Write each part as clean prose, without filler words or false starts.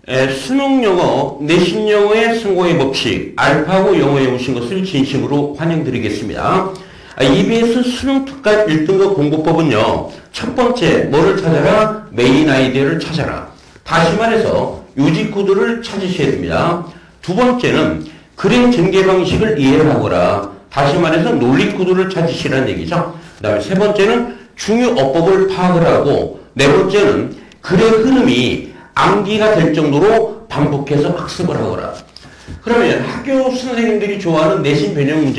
수능 영어, 내신 영어의 성공의 법칙, 알파고 영어에 오신 것을 진심으로 환영드리겠습니다. EBS 수능 특강 1등급 공부법은요, 첫 번째, 뭐를 찾아라? 메인 아이디어를 찾아라. 다시 말해서 요지코드를 찾으셔야 됩니다. 두 번째는 글의 전개 방식을 이해를 하거라. 다시 말해서 논리코드를 찾으시라는 얘기죠. 그 다음에 세 번째는 중요 어법을 파악을 하고, 네 번째는 글의 흐름이 암기가 될 정도로 반복해서 학습을 하거라. 그러면 학교 선생님들이 좋아하는 내신 변형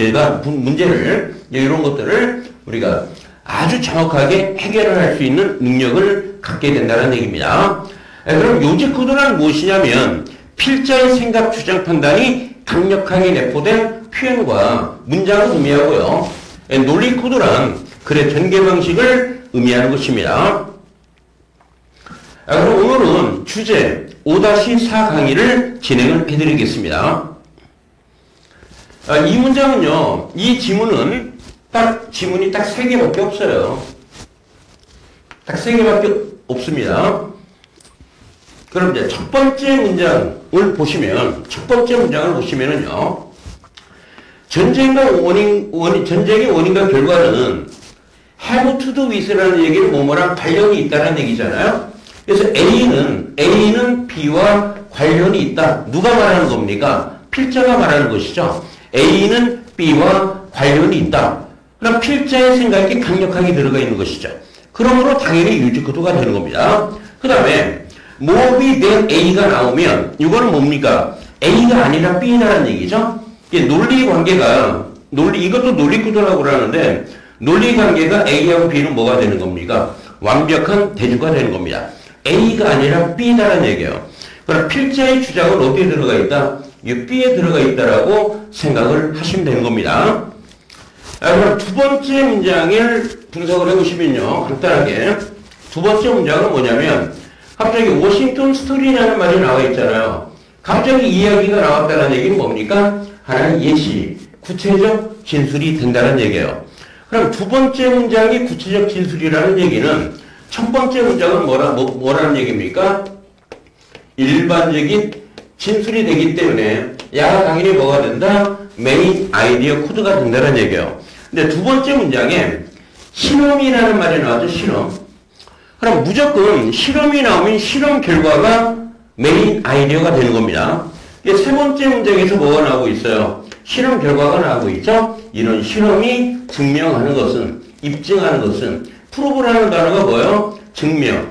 문제를 이런 것들을 우리가 아주 정확하게 해결을 할 수 있는 능력을 갖게 된다는 얘기입니다. 그럼 요지코드란 무엇이냐면 필자의 생각, 주장, 판단이 강력하게 내포된 표현과 문장을 의미하고요. 논리코드란 글의 전개 방식을 의미하는 것입니다. 그럼 오늘은 주제 5-4 강의를 진행을 해드리겠습니다. 이 문장은요, 이 지문은 지문이 딱 3개밖에 없어요. 딱 3개밖에 없습니다. 그럼 이제 첫 번째 문장을 보시면은요, 전쟁의 원인과 결과는 have to do with라는 얘기를 뭐뭐랑 관련이 있다는 얘기잖아요. 그래서 A는 B와 관련이 있다. 누가 말하는 겁니까? 필자가 말하는 것이죠. A는 B와 관련이 있다. 그럼 필자의 생각이 강력하게 들어가 있는 것이죠. 그러므로 당연히 요지코드가 되는 겁니다. 그 다음에 뭐비 then A가 나오면 이거는 뭡니까? A가 아니라 B라는 얘기죠. 논리관계가 이것도 논리코드라고 그러는데 논리관계가 A하고 B는 뭐가 되는 겁니까? 완벽한 대조가 되는 겁니다. A가 아니라 B다라는 얘기예요. 그럼 필자의 주장은 어디에 들어가 있다? 이 B에 들어가 있다라고 생각을 하시면 되는 겁니다. 그럼 두 번째 문장을 분석을 해보시면요, 간단하게 두 번째 문장은 뭐냐면 갑자기 워싱턴 스토리라는 말이 나와 있잖아요. 갑자기 이야기가 나왔다는 얘기는 뭡니까? 하나의 예시, 구체적 진술이 된다는 얘기예요. 그럼 두 번째 문장이 구체적 진술이라는 얘기는 첫 번째 문장은 뭐라는 얘기입니까? 일반적인 진술이 되기 때문에 야가 당연히 뭐가 된다? 메인 아이디어 코드가 된다는 얘기예요. 근데 두 번째 문장에 실험이라는 말이 나왔죠. 실험. 그럼 무조건 실험이 나오면 실험 결과가 메인 아이디어가 되는 겁니다. 세 번째 문장에서 뭐가 나오고 있어요? 실험 결과가 나오고 있죠. 이런 실험이 증명하는 것은, 입증하는 것은, 프로브라는 단어가 뭐예요? 증명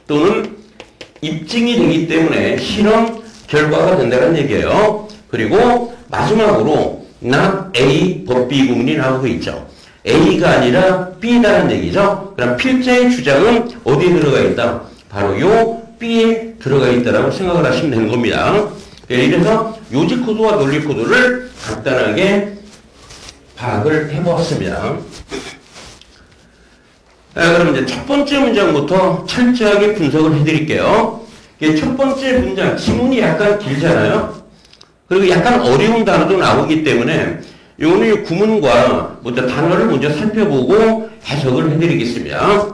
또는 입증이 되기 때문에 실험 결과가 된다는 얘기예요. 그리고 마지막으로 not A but B 구문이 나오고 있죠. A가 아니라 B다는 얘기죠. 그럼 필자의 주장은 어디에 들어가 있다? 바로 요 B에 들어가 있다라고 생각을 하시면 되는 겁니다. 이래서 요지코드와 논리코드를 간단하게 파악을 해보았습니다. 그럼 이제 첫 번째 문장부터 철저하게 분석을 해드릴게요. 첫 번째 문장, 지문이 약간 길잖아요. 그리고 약간 어려운 단어도 나오기 때문에 오늘 구문과 먼저 단어를 먼저 살펴보고 해석을 해드리겠습니다.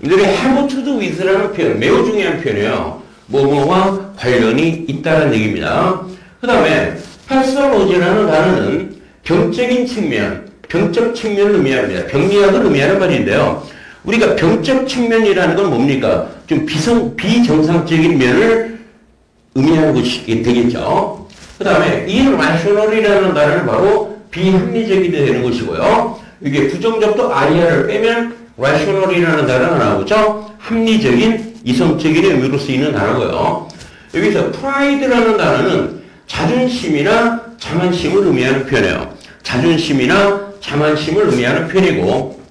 이들이 have to do with라는 표현, 매우 중요한 표현이에요. 뭐뭐와 관련이 있다는 얘기입니다. 그 다음에 패설로지라는 단어는 병적인 측면, 병적 측면을 의미합니다. 병리학을 의미하는 말인데요. 우리가 병적 측면이라는 건 뭡니까? 좀 비정상적인 면을 의미하는 것이 되겠죠. 그 다음에 irrational이라는 단어는 바로 비합리적이 되는 것이고요. 이게 부정적도 aria를 빼면 rational이라는 단어가 나오죠. 합리적인, 이성적인 의미로 쓰이는 단어고요. 여기서 pride라는 단어는 자존심이나 자만심을 의미하는 표현이에요. 자존심이나 자만심을 의미하는 표현이고,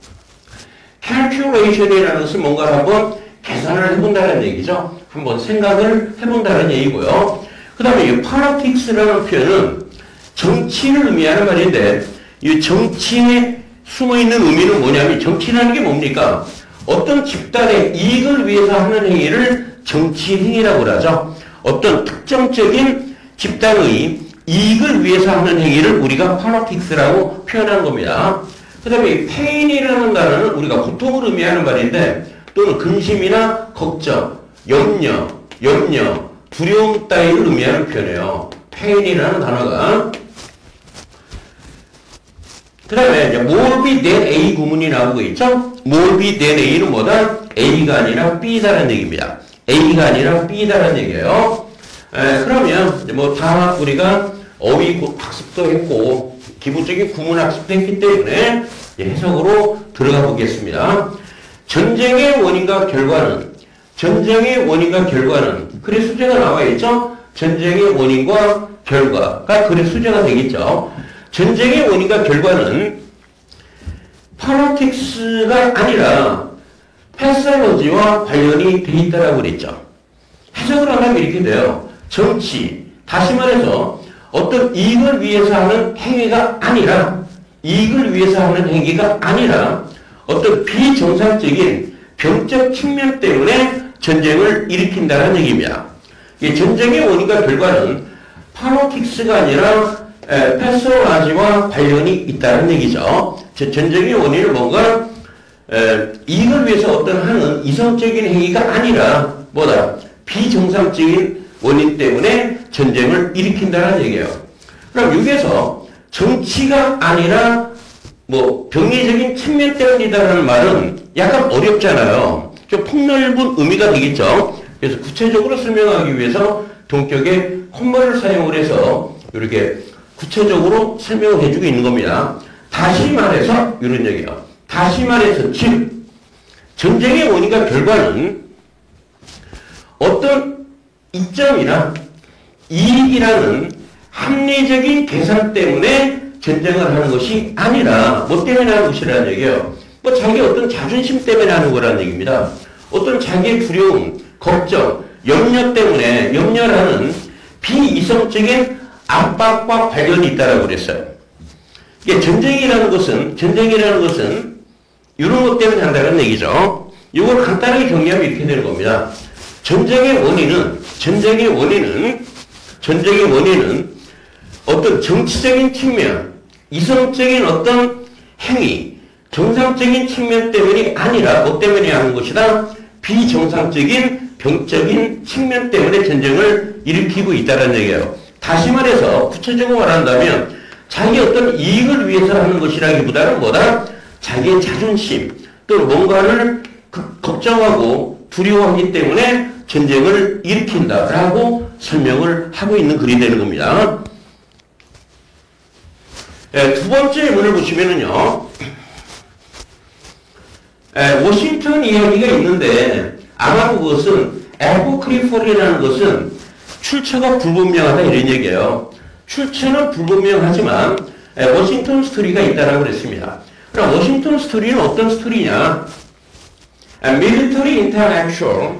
calculation이라는 것은 뭔가를 한번 계산을 해본다는 얘기죠. 한번 생각을 해본다는 얘기고요. 그 다음에 이 politics라는 표현은 정치를 의미하는 말인데, 이 정치에 숨어있는 의미는 뭐냐면, 정치라는 게 뭡니까? 어떤 집단의 이익을 위해서 하는 행위를 정치 행위라고 하죠. 어떤 특정적인 집단의 이익을 위해서 하는 행위를 우리가 politics라고 표현하는 겁니다. 그 다음에 pain이라는 단어는 우리가 고통을 의미하는 말인데, 또는 근심이나 걱정, 염려, 두려움 따위를 의미하는 표현이에요. pain이라는 단어가. 그 다음에 이제 more be than A 구문이 나오고 있죠. more be than A는 뭐다? A가 아니라 B다라는 얘기입니다. A가 아니라 B다라는 얘기예요. 그러면 뭐 다 우리가 어휘 학습도 했고 기본적인 구문 학습도 했기 때문에 해석으로 들어가 보겠습니다. 전쟁의 원인과 결과는 글의 수제가 나와 있죠. 전쟁의 원인과 결과가 글의 수제가 되겠죠. 전쟁의 원인과 결과는 politics가 아니라 패설러지와 관련이 돼 있다라고 그랬죠. 해석을 하면 이렇게 돼요. 정치, 다시 말해서 어떤 이익을 위해서 하는 행위가 아니라 어떤 비정상적인 병적 측면 때문에 전쟁을 일으킨다는 얘기입니다. 이 전쟁의 원인과 결과는 politics가 아니라 패설러지와 관련이 있다는 얘기죠. 전쟁의 원인은 뭔가 이익을 위해서 어떤 하는 이성적인 행위가 아니라 뭐다? 비정상적인 원인 때문에 전쟁을 일으킨다는 얘기예요. 그럼 여기에서 정치가 아니라 뭐 병리적인 측면 때문이다라는 말은 약간 어렵잖아요. 좀 폭넓은 의미가 되겠죠. 그래서 구체적으로 설명하기 위해서 동격의 콤마를 사용을 해서 이렇게 구체적으로 설명을 해주고 있는 겁니다. 다시 말해서 이런 얘기예요. 다시 말해서 즉 전쟁의 원인과 결과는 어떤 이점이나 이익이라는 합리적인 계산 때문에 전쟁을 하는 것이 아니라 뭐 때문에 하는 것이라는 얘기예요. 뭐 자기 어떤 자존심 때문에 하는 거라는 얘기입니다. 어떤 자기의 두려움, 걱정, 염려라는 비이성적인 압박과 관련이 있다라고 그랬어요. 이게 전쟁이라는 것은 이런 것 때문에 한다는 얘기죠. 이걸 간단하게 정리하면 이렇게 되는 겁니다. 전쟁의 원인은 어떤 정치적인 측면, 이성적인 어떤 행위, 정상적인 측면 때문이 아니라 뭐 때문에 하는 것이다? 비정상적인 병적인 측면 때문에 전쟁을 일으키고 있다는 얘기예요. 다시 말해서 구체적으로 말한다면 자기 어떤 이익을 위해서 하는 것이라기보다는 뭐다? 자기의 자존심 또는 뭔가를 걱정하고 두려워하기 때문에 전쟁을 일으킨다라고 설명을 하고 있는 글이 되는 겁니다. 두 번째 문을 보시면은요. 워싱턴 이야기가 있는데 아마 그것은 에포크리폴이라는 것은 출처가 불분명하다 이런 얘기예요. 출처는 불분명하지만 워싱턴 스토리가 있다라고 그랬습니다. 그럼 워싱턴 스토리는 어떤 스토리냐? Military Interaction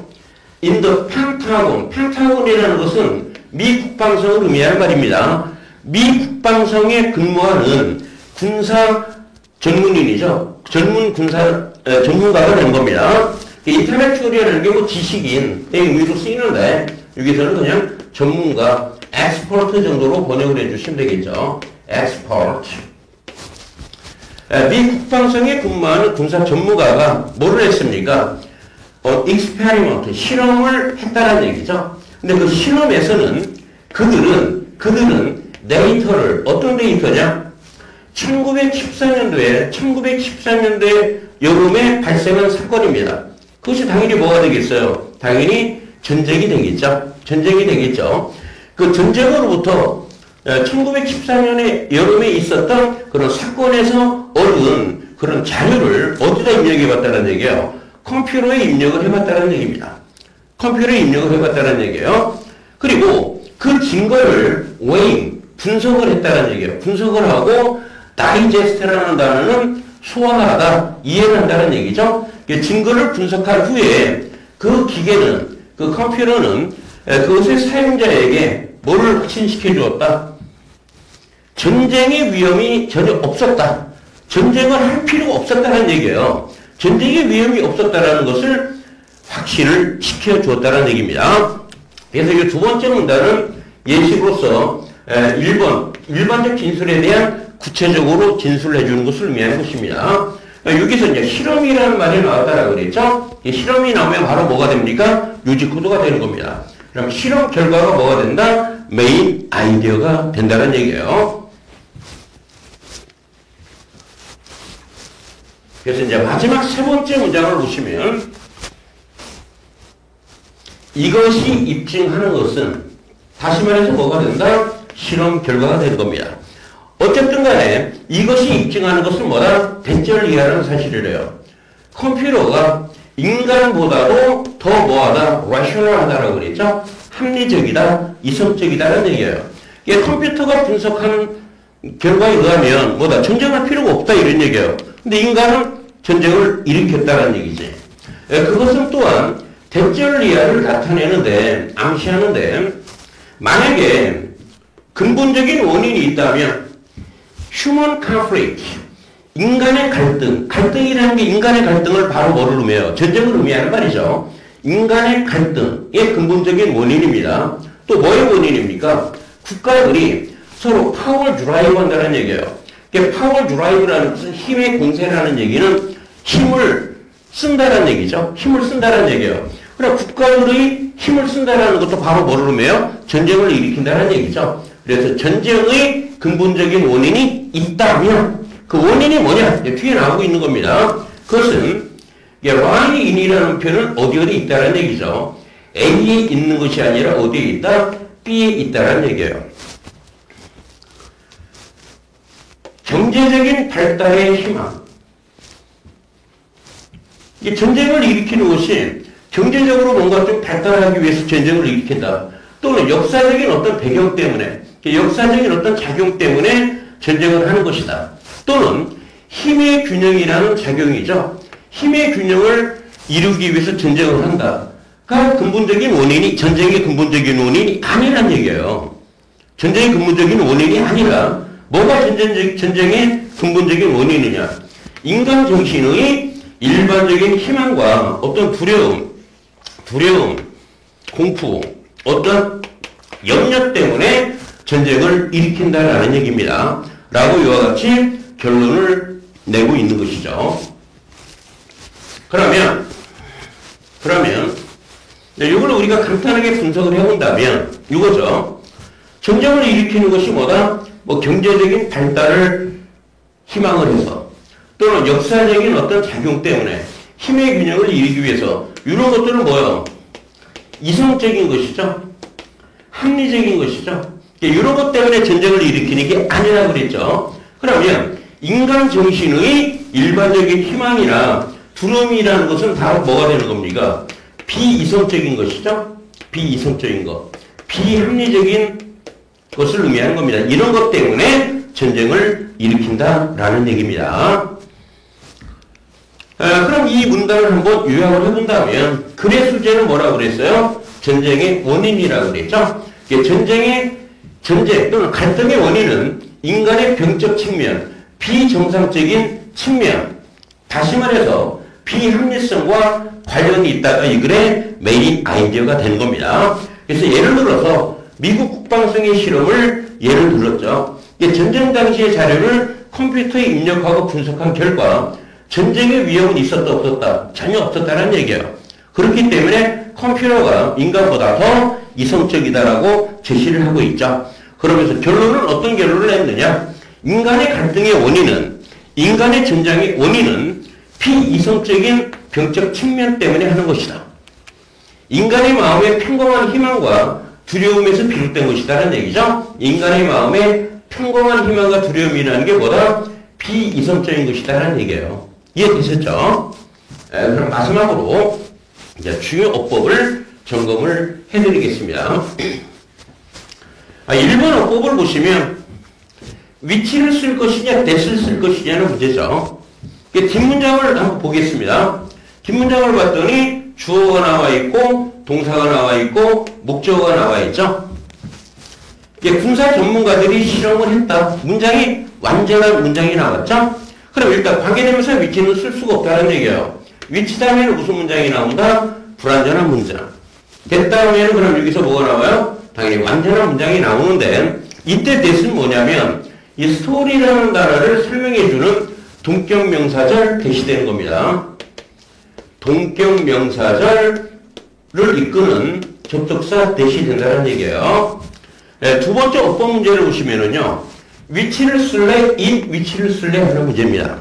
in the Pentagon. 펜타곤이라는 것은 미 국방성을 의미하는 말입니다. 미 국방성에 근무하는 군사 전문인이죠. 전문가가 된 겁니다. 인텔렉츄얼이라는 게 뭐 지식인의 의미로 쓰이는데 여기서는 그냥 전문가, 엑스퍼트 정도로 번역을 해주시면 되겠죠. 엑스퍼트. 미 국방성에 근무하는 군사 전문가가 뭐를 했습니까? 익스페리먼트, 실험을 했다는 얘기죠. 근데 그 실험에서는 그들은 데이터를, 어떤 데이터냐? 1914년도에 여름에 발생한 사건입니다. 그것이 당연히 뭐가 되겠어요? 당연히 전쟁이 되겠죠. 그 전쟁으로부터 1914년에 여름에 있었던 그런 사건에서 얻은 그런 자료를 어디다 입력해 봤다는 얘기예요? 컴퓨터에 입력을 해봤다는 얘기입니다. 그리고 그 증거를 분석을 했다는 얘기예요. 분석을 하고 다이제스트라는 단어는 소화하다, 이해를 한다는 얘기죠. 증거를 분석한 후에 그 기계는, 그 컴퓨터는 그것의 사용자에게 뭐를 확신시켜 주었다? 전쟁의 위험이 전혀 없었다. 전쟁을 할 필요가 없었다는 얘기예요. 전쟁의 위험이 없었다는 것을 확신을 시켜 주었다는 얘기입니다. 그래서 이 두 번째 문단은 예시로서 1번, 일반적 진술에 대한 구체적으로 진술을 해주는 것을 의미하는 것입니다. 여기서 이제 실험이라는 말이 나왔다라고 그랬죠? 실험이 나오면 바로 뭐가 됩니까? 유지 코드가 되는 겁니다. 그럼 실험 결과가 뭐가 된다? 메인 아이디어가 된다는 얘기예요. 그래서 이제 마지막 세 번째 문장을 보시면 이것이 입증하는 것은 다시 말해서 뭐가 된다? 실험 결과가 될 겁니다. 어쨌든 간에 이것이 입증하는 것은 뭐다? 대절 이하라는 사실이래요. 컴퓨터가 인간보다도 더 뭐하다? rational하다라고 그랬죠? 합리적이다, 이성적이다라는 얘기예요. 이게 컴퓨터가 분석하는 결과에 의하면 뭐다? 전쟁할 필요가 없다 이런 얘기예요. 근데 인간은 전쟁을 일으켰다는 얘기지. 그것은 또한 대절 이하를 나타내는데, 암시하는데, 만약에 근본적인 원인이 있다면 human conflict, 인간의 갈등, 갈등이라는 게 인간의 갈등을 바로 뭐를 의미해요? 전쟁을 의미하는 말이죠. 인간의 갈등의 근본적인 원인입니다. 또 뭐의 원인입니까? 국가들이 서로 파워 드라이브 한다는 얘기예요. 파워 드라이브라는 것은 힘의 공세라는 얘기는 힘을 쓴다는 얘기죠. 힘을 쓴다는 얘기예요. 그러나 국가들이 힘을 쓴다는 것도 바로 뭐를 의미해요? 전쟁을 일으킨다는 얘기죠. 그래서 전쟁의 근본적인 원인이 있다면 그 원인이 뭐냐? 뒤에 나오고 있는 겁니다. 그것은 lie in이라는 표현은 어디 있다는 얘기죠. A에 있는 것이 아니라 어디에 있다? B에 있다는 얘기예요. 경제적인 발달의 희망. 이 전쟁을 일으키는 것이 경제적으로 뭔가 좀 발달하기 위해서 전쟁을 일으킨다. 또는 역사적인 어떤 배경 때문에, 역사적인 어떤 작용 때문에 전쟁을 하는 것이다. 또는 힘의 균형이라는 작용이죠. 힘의 균형을 이루기 위해서 전쟁을 한다가 근본적인 원인이, 전쟁의 근본적인 원인이 아니란 얘기예요. 전쟁의 근본적인 원인이 아니라 뭐가 전쟁의 근본적인 원인이냐? 인간 정신의 일반적인 희망과 어떤 두려움, 공포, 어떤 염려 때문에 전쟁을 일으킨다라는 얘기입니다. 라고 이와 같이 결론을 내고 있는 것이죠. 그러면 이걸 우리가 간단하게 분석을 해본다면 이거죠. 전쟁을 일으키는 것이 뭐다? 경제적인 발달을 희망을 해서 또는 역사적인 어떤 작용 때문에 힘의 균형을 이루기 위해서 이런 것들은 뭐예요? 이성적인 것이죠. 합리적인 것이죠. 이런 것 때문에 전쟁을 일으키는 게 아니라고 그랬죠. 그러면 인간 정신의 일반적인 희망이나 두려움이라는 것은 다 뭐가 되는 겁니까? 비이성적인 것이죠. 비이성적인 것. 비합리적인 것을 의미하는 겁니다. 이런 것 때문에 전쟁을 일으킨다라는 얘기입니다. 그럼 이 문단을 한번 요약을 해본다면 글의 소재는 뭐라고 그랬어요? 전쟁의 원인이라고 그랬죠. 전쟁 또는 갈등의 원인은 인간의 병적 측면, 비정상적인 측면, 다시 말해서 비합리성과 관련이 있다가 이 글의 메인 아이디어가 된 겁니다. 그래서 예를 들어서 미국 국방성의 실험을 예를 들었죠. 전쟁 당시의 자료를 컴퓨터에 입력하고 분석한 결과 전쟁의 위험은 있었다 없었다? 전혀 없었다는 얘기예요. 그렇기 때문에 컴퓨터가 인간보다 더 이성적이다라고 제시를 하고 있죠. 그러면서 결론은 어떤 결론을 냈느냐? 인간의 갈등의 원인은, 인간의 전쟁의 원인은 비이성적인 병적 측면 때문에 하는 것이다. 인간의 마음의 평범한 희망과 두려움에서 비롯된 것이다라는 얘기죠. 인간의 마음의 평범한 희망과 두려움이라는 게 뭐다? 비이성적인 것이다라는 얘기예요. 이해되셨죠? 그럼 마지막으로 이제 중요 어법을 점검을 해드리겠습니다. 1번 어법을 보시면 위치를 쓸 것이냐, that을 쓸 것이냐는 문제죠. 뒷문장을 한번 보겠습니다. 뒷문장을 봤더니 주어가 나와 있고 동사가 나와 있고 목적어가 나와 있죠. 군사 전문가들이 실험을 했다. 문장이 완전한 문장이 나왔죠. 그럼 일단 관계대명사 위치는 쓸 수가 없다는 얘기예요. 위치 다음에는 무슨 문장이 나온다? 불완전한 문장. that 다음에는 그럼 여기서 뭐가 나와요? 당연히 완전한 문장이 나오는데 이때 that은 뭐냐면 이 스토리라는 단어를 설명해주는 동격명사절 대시되는 겁니다. 동격명사절을 이끄는 접속사 대시 된다는 얘기예요. 네, 두 번째 어법 문제를 보시면은요. 위치를 쓸래, 위치를 쓸래 하는 문제입니다.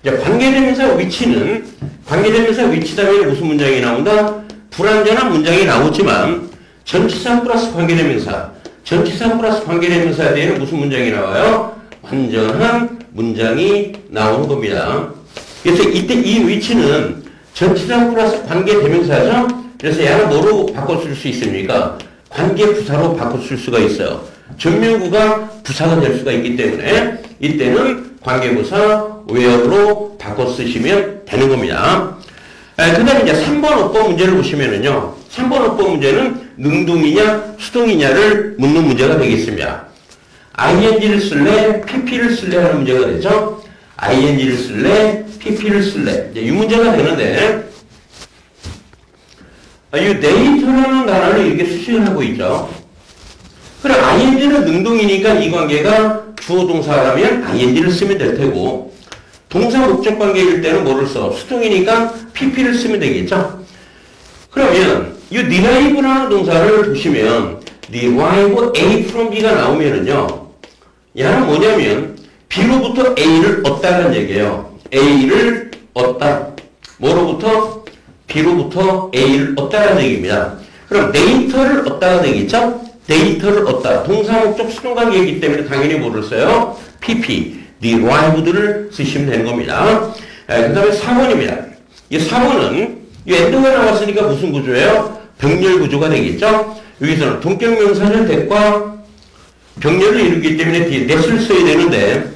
자, 관계대명사 위치는 관계대명사 위치 다음에 무슨 문장이 나온다? 불완전한 문장이 나오지만 전치사 플러스 관계대명사 전치사 플러스 관계대명사에 대한 무슨 문장이 나와요? 완전한 문장이 나오는 겁니다. 그래서 이때 이 위치는 전치사 플러스 관계대명사죠? 그래서 얘는 뭐로 바꿔 쓸 수 있습니까? 관계부사로 바꿔 쓸 수가 있어요. 전면구가 부사가 될 수가 있기 때문에 이때는 관계부사 where로 바꿔 쓰시면 되는 겁니다. 그 다음에 이제 3번 어법 문제를 보시면은요. 3번 어법 문제는 능동이냐 수동이냐를 묻는 문제가 되겠습니다. ing를 쓸래 pp를 쓸래 하는 문제가 되죠. ing를 쓸래 pp를 쓸래 이제 이 문제가 되는데 이 데이터라는 단어를 이렇게 수식을 하고 있죠. 그럼 ing는 능동이니까 이 관계가 주어 동사라면 ing를 쓰면 될 테고 동사 목적 관계일 때는 뭐를 써? 수동이니까 pp를 쓰면 되겠죠. 그러면 이 derive라는 동사를 보시면 derive A from B가 나오면은요. 얘는 뭐냐면 B로부터 A를 얻다는 얘기예요. A를 얻다. 뭐로부터? B로부터 A를 얻다는 얘기입니다. 그럼 데이터를 얻다가 되겠죠? 데이터를 얻다. 동사 목적 수동 관계이기 때문에 당연히 뭐를 써요? pp, derived를 쓰시면 되는 겁니다. 그 다음에 4번입니다. 이 4번은 이 엔드가 나왔으니까 무슨 구조예요? 병렬 구조가 되겠죠? 여기서는 동격명사절 대과 병렬을 이루기 때문에 뒤에 that을 써야 되는데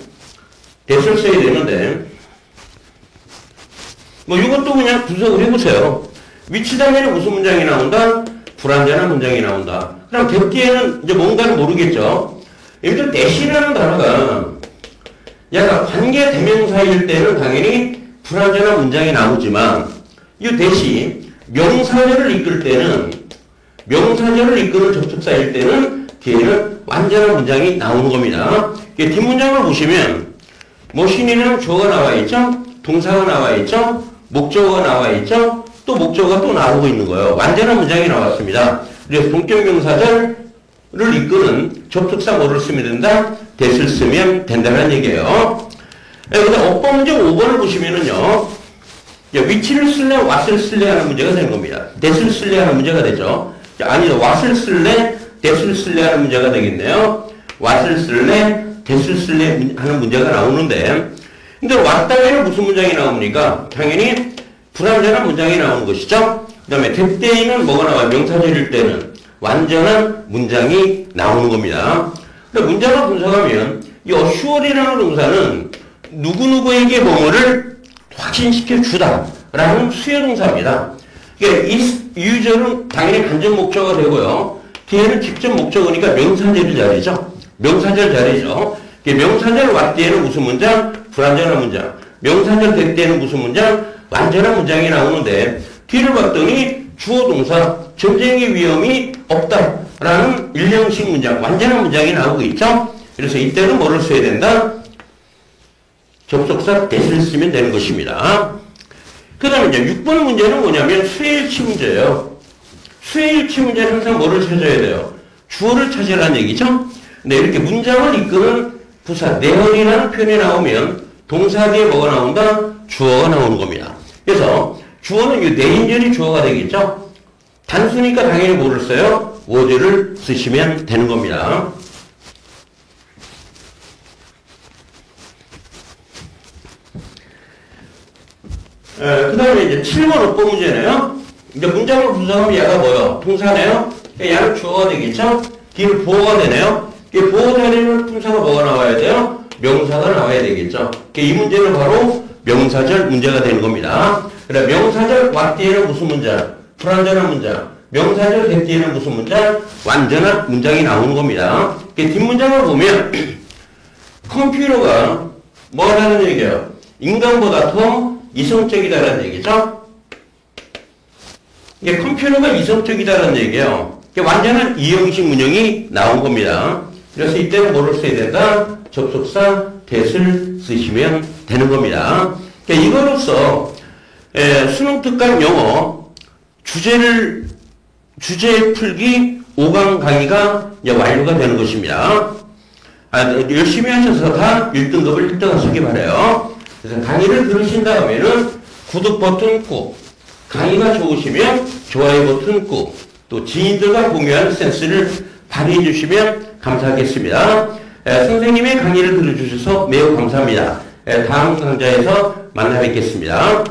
뭐 이것도 그냥 분석을 해보세요. 위치 단위는 무슨 문장이 나온다? 불완전한 문장이 나온다. 그럼 that 뒤에는 이제 뭔가를 모르겠죠? 예를 들어 that이라는 단어가 약간 관계 대명사일 때는 당연히 불완전한 문장이 나오지만 이 that이 명사절을 이끌 때는 명사절을 이끄는 접속사일 때는 뒤에는 완전한 문장이 나오는 겁니다. 뒷문장을 보시면 머신이라는 주어가 나와 있죠? 동사가 나와 있죠? 목적어가 나와 있죠? 또 목적어가 또 나오고 있는 거예요. 완전한 문장이 나왔습니다. 그래서 동격명사절을 이끄는 접속사 뭐를 쓰면 된다? that을 쓰면 된다는 얘기예요. 그다음 어법 문제 5번을 보시면은요. 위치를 쓸래, what을 쓸래 하는 문제가 되는 겁니다. that을 쓸래 하는 문제가 되죠. 아니죠. what을 쓸래, that을 쓸래 하는 문제가 되겠네요. what을 쓸래, that을 쓸래 하는 문제가 나오는데 근데 what 다음에는 무슨 문장이 나옵니까? 당연히 불완전한 문장이 나오는 것이죠. 그 다음에 that 때에는 뭐가 나와요? 명사절일 때는 완전한 문장이 나오는 겁니다. 문장을 분석하면 이 assure이라는 동사는 누구누구에게 뭐뭐를 확신시켜 주다라는 수요동사입니다. 그러니까 이 유절은 당연히 간접 목적어가 되고요. 뒤에는 직접 목적어니까 명사절 자리죠. 명사절 자리죠. 명사절 what 뒤에는 무슨 문장? 불완전한 문장. 명사절 that 뒤에는 무슨 문장? 완전한 문장이 나오는데 뒤를 봤더니 주어 동사 전쟁의 위험이 없다라는 일형식 문장, 완전한 문장이 나오고 있죠. 그래서 이때는 뭐를 써야 된다? 접속사 that을 쓰면 되는 것입니다. 그 다음에 이제 6번 문제는 뭐냐면 수혜일치 문제예요. 수혜일치 문제는 항상 뭐를 찾아야 돼요? 주어를 찾으라는 얘기죠. 근데 이렇게 문장을 이끄는 부사 내어리라는 표현이 나오면 동사 뒤에 뭐가 나온다? 주어가 나오는 겁니다. 그래서 주어는 이 내인절이 주어가 되겠죠. 단수니까 당연히 뭐를 써요? was를 쓰시면 되는 겁니다. 그 다음에 이제 7번 어법 문제네요. 이제 문장을 분석하면 얘가 뭐요? 동사네요. 얘는 주어가 되겠죠? 뒤를 보어가 되네요. 보어가 되는 품사가 뭐가 나와야 돼요? 명사가 나와야 되겠죠. 이 문제는 바로 명사절 문제가 되는 겁니다. 그래, 명사절 what 뒤에는 무슨 문장? 불완전한 문장. 명사절 that 뒤에는 무슨 문장? 완전한 문장이 나오는 겁니다. 뒷문장을 보면 컴퓨터가 뭐라는 얘기예요? 인간보다 더 이성적이다라는 얘기죠. 이게 컴퓨터가 이성적이다라는 얘기예요. 완전한 이형식 문형이 나온 겁니다. 그래서 이때는 뭐를 써야 된다? 접속사 that을 쓰시면 되는 겁니다. 이거로써 수능 특강 영어 주제를 주제 풀기 5강 강의가 이제 완료가 되는 것입니다. 열심히 하셔서 다 1등급을 1등 하시기 바라요. 그래서 강의를 들으신 다음에는 구독 버튼 꾹, 강의가 좋으시면 좋아요 버튼 꾹, 또 지인들과 공유하는 센스를 발휘해 주시면 감사하겠습니다. 선생님의 강의를 들어주셔서 매우 감사합니다. 다음 강좌에서 만나 뵙겠습니다.